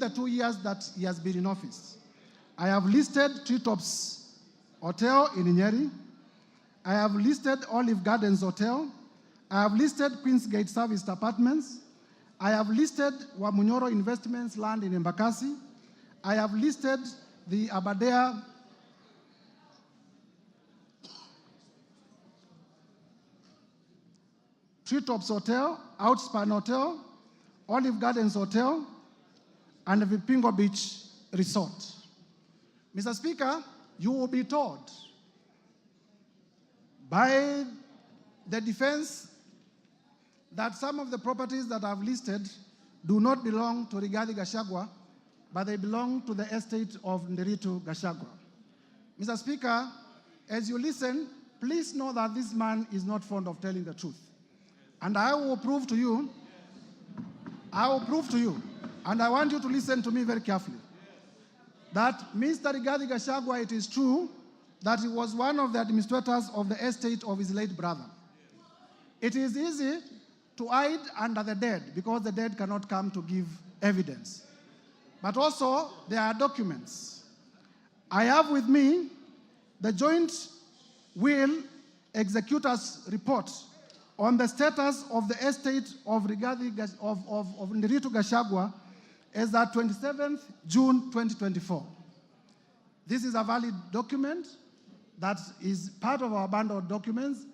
the 2 years that he has been in office. I have listed Treetops Hotel in Nyeri. I have listed Olive Gardens Hotel. I have listed Queensgate Serviced Apartments. I have listed Wamunyoro Investments land in Embakasi. I have listed the Aberdare Treetops Hotel, Outspan Hotel, Olive Gardens Hotel, and the Vipingo Beach Resort. Mr. Speaker, you will be told by the defense that some of the properties that I've listed do not belong to Rigathi Gachagua, but they belong to the estate of Nderitu Gachagua. Mr. Speaker, as you listen, please know that this man is not fond of telling the truth. And I will prove to you, and I want you to listen to me very carefully, that Mr. Rigathi Gachagua, it is true that he was one of the administrators of the estate of his late brother. It is easy to hide under the dead because the dead cannot come to give evidence. But also, there are documents. I have with me the joint will executors report on the status of the estate of Nderitu Gachagua as at 27th June 2024. This is a valid document that is part of our bundle of documents,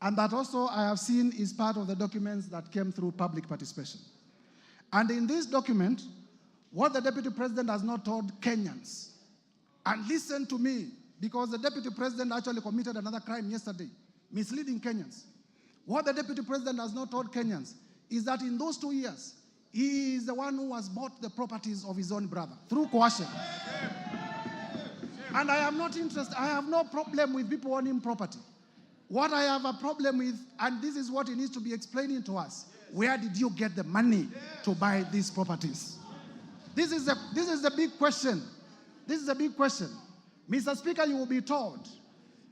and that also I have seen is part of the documents that came through public participation. And in this document, what the Deputy President has not told Kenyans, and listen to me, because the Deputy President actually committed another crime yesterday, misleading Kenyans. What the Deputy President has not told Kenyans is that in those 2 years, he is the one who has bought the properties of his own brother through coercion. And I am not interested, I have no problem with people owning property. What I have a problem with, and this is what he needs to be explaining to us, where did you get the money to buy these properties? This is the big question. This is a big question. Mr. Speaker, you will be told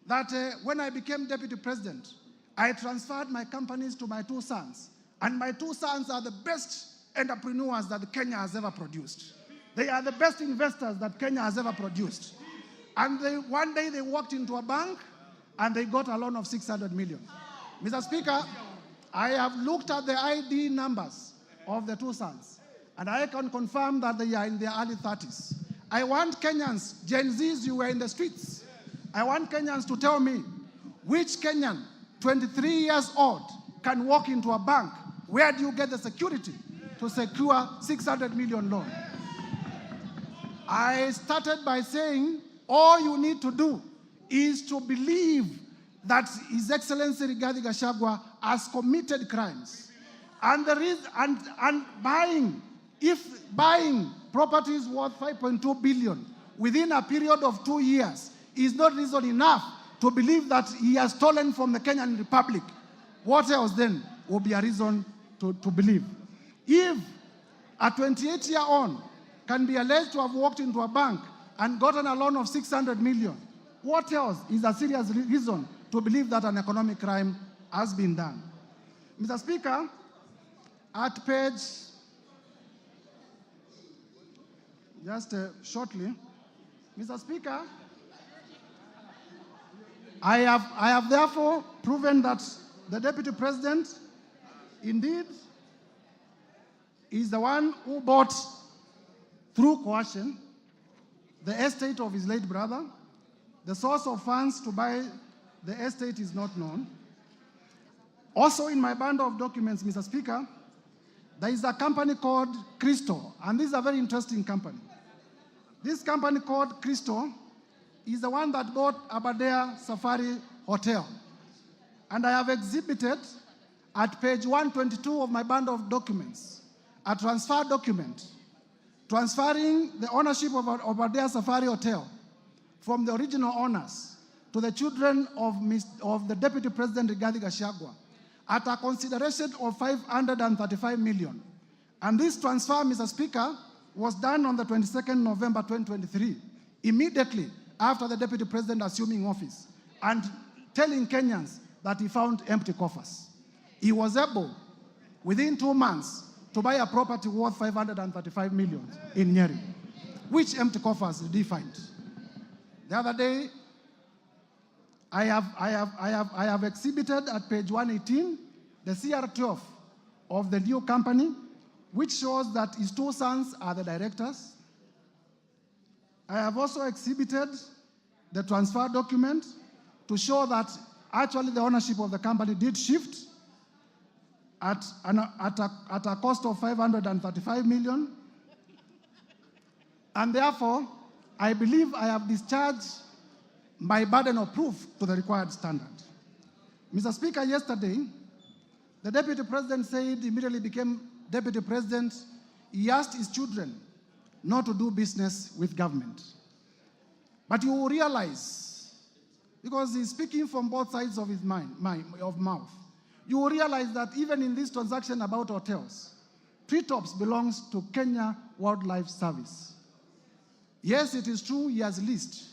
that when I became Deputy President, I transferred my companies to my 2 sons. And my 2 sons are the best entrepreneurs that Kenya has ever produced. They are the best investors that Kenya has ever produced. And one day they walked into a bank and they got a loan of 600 million. Mr. Speaker, I have looked at the ID numbers of the 2 sons, and I can confirm that they are in their early 30s. I want Kenyans, Gen Zs, you were in the streets. I want Kenyans to tell me which Kenyan, 23 years old, can walk into a bank. Where do you get the security to secure 600 million loan? I started by saying, all you need to do is to believe that His Excellency Rigathi Gachagua has committed crimes. And buying properties worth 5.2 billion within a period of 2 years is not reason enough to believe that he has stolen from the Kenyan Republic, what else then will be a reason to believe? If a 28-year-old can be alleged to have walked into a bank and gotten a loan of 600 million, what else is a serious reason to believe that an economic crime has been done? Mr. Speaker, at page, shortly, Mr. Speaker, I have therefore proven that the Deputy President indeed is the one who bought through coercion the estate of his late brother. The source of funds to buy the estate is not known. Also in my bundle of documents, Mr. Speaker, there is a company called Crystal, and this is a very interesting company. This company called Crystal is the one that bought Aberdare Safari Hotel. And I have exhibited at page 122 of my bundle of documents a transfer document transferring the ownership of Aberdare Safari Hotel from the original owners to the children of the Deputy President Rigathi Gachagua at a consideration of 535 million. And this transfer, Mr. Speaker, was done on the 22nd November 2023, immediately after the Deputy President assuming office, and telling Kenyans that he found empty coffers. He was able, within 2 months, to buy a property worth 535 million in Nyeri. Which empty coffers did he find? The other day, I have exhibited at page 118 the CR12 of the new company, which shows that his two sons are the directors. I have also exhibited the transfer document to show that actually the ownership of the company did shift at a cost of 535 million. And therefore, I believe I have discharged my burden of proof to the required standard. Mr. Speaker, yesterday, the Deputy President said he immediately became Deputy President. He asked his children not to do business with government. But you will realize, because he's speaking from both sides of his mouth, you will realize that even in this transaction about hotels, Treetops belongs to Kenya Wildlife Service. Yes, it is true he has leased.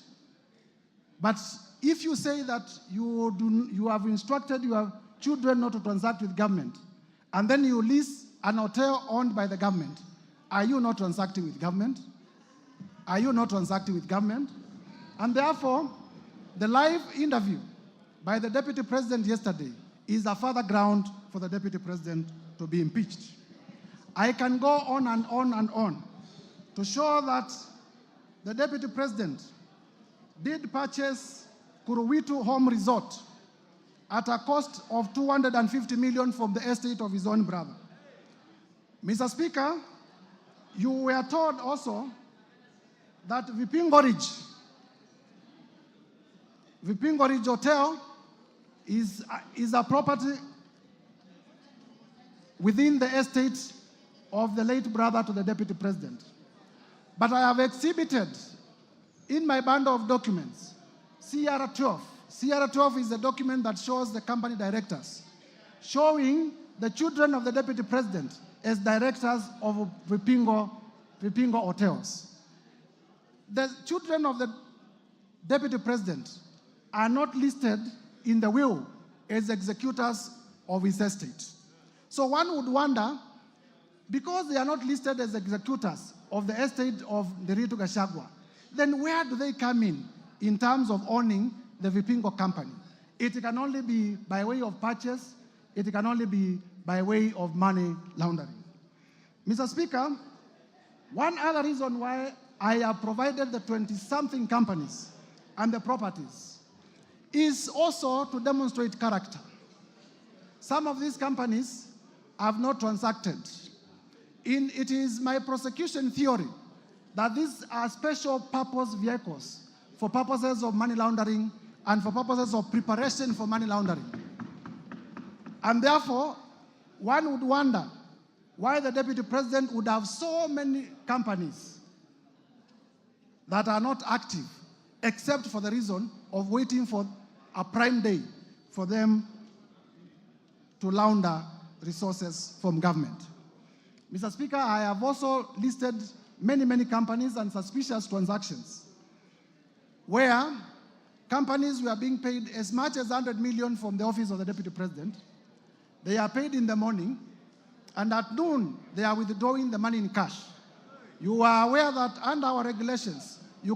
But if you say that you have instructed your children not to transact with government, and then you lease an hotel owned by the government, are you not transacting with government? Are you not transacting with government? And therefore, the live interview by the Deputy President yesterday is a further ground for the Deputy President to be impeached. I can go on and on and on to show that the Deputy President did purchase Kuruwitu Home Resort at a cost of 250 million from the estate of his own brother. Mr. Speaker, you were told also that Vipingo Ridge Hotel is a property within the estate of the late brother to the Deputy President. But I have exhibited in my bundle of documents CR12. CR12 is a document that shows the company directors, showing the children of the Deputy President as directors of Vipingo Hotels. The children of the Deputy President are not listed in the will as executors of his estate. So one would wonder, because they are not listed as executors of the estate of the Rigathi Gachagua, then where do they come in terms of owning the Vipingo company? It can only be by way of purchase. It can only be by way of money laundering. Mr. Speaker, one other reason why I have provided the 20-something companies and the properties is also to demonstrate character. Some of these companies have not transacted. It is my prosecution theory that these are special purpose vehicles for purposes of money laundering and for purposes of preparation for money laundering. And therefore, one would wonder why the Deputy President would have so many companies that are not active, except for the reason of waiting for a prime day for them to launder resources from government. Mr. Speaker, I have also listed many companies and suspicious transactions where companies were being paid as much as 100 million from the office of the Deputy President. They are paid in the morning, and at noon, they are withdrawing the money in cash. You are aware that under our regulations,